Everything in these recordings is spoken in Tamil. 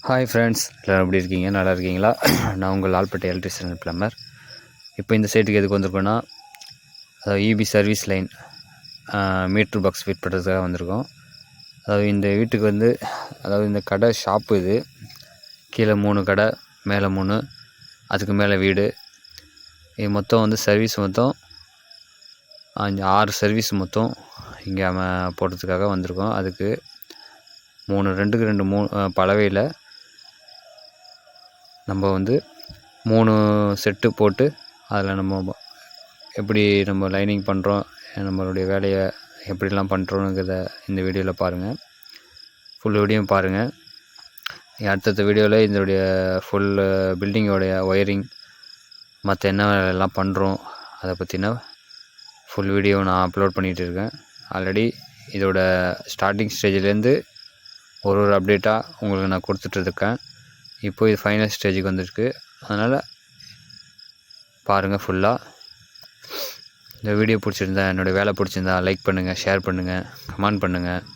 ஹாய் ஃப்ரெண்ட்ஸ், எல்லோரும் எப்படி இருக்கீங்க? நல்லா இருக்கீங்களா? நான் உங்கள் லால்பேட்டை எலக்ட்ரிஷியன் ப்ளம்பர். இப்போ இந்த சைட்டுக்கு எதுக்கு வந்திருக்கோன்னா, அதாவது EB service line meter box fit பண்ணுறதுக்காக வந்திருக்கோம். அதாவது இந்த வீட்டுக்கு அதாவது இந்த கடை ஷாப்பு இது. கீழே 3 கடை, மேலே 3, அதுக்கு மேலே வீடு. இது மொத்தம் சர்வீஸ் மொத்தம் 6 சர்வீஸ் மொத்தம் இங்கே போடுறதுக்காக வந்திருக்கோம். அதுக்கு 2க்கு 2 பலவையில் நம்ம 3 செட்டு போட்டு அதில் நம்ம எப்படி நம்ம லைனிங் பண்ணுறோம், நம்மளுடைய வேலையை எப்படிலாம் பண்ணுறோங்கிறத இந்த வீடியோவில் பாருங்கள். ஃபுல் வீடியோ பாருங்கள். அடுத்தடுத்த வீடியோவில் இதனுடைய ஃபுல் பில்டிங்கோடைய ஒயரிங் மற்ற என்ன வேலையெல்லாம் பண்ணுறோம் அதை பற்றின ஃபுல் வீடியோ நான் அப்லோட் பண்ணிகிட்டு இருக்கேன். ஆல்ரெடி இதோட ஸ்டார்டிங் ஸ்டேஜ்லேருந்து ஒரு அப்டேட்டாக உங்களுக்கு நான் கொடுத்துட்ருக்கேன். இப்போ இது ஃபைனல் ஸ்டேஜுக்கு வந்திருக்கு. அதனால் பாருங்கள் ஃபுல்லாக. இந்த வீடியோ பிடிச்சிருந்தா, என்னுடைய வேலை பிடிச்சிருந்தா லைக் பண்ணுங்கள், ஷேர் பண்ணுங்கள், கமெண்ட் பண்ணுங்கள்.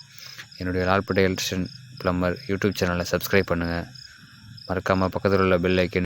என்னுடைய லால்பேட்டை எலக்ட்ரிஷியன் ப்ளம்பர் யூடியூப் சேனலை சப்ஸ்கிரைப் பண்ணுங்கள். மறக்காமல் பக்கத்தில் உள்ள பெல் ஐக்கன்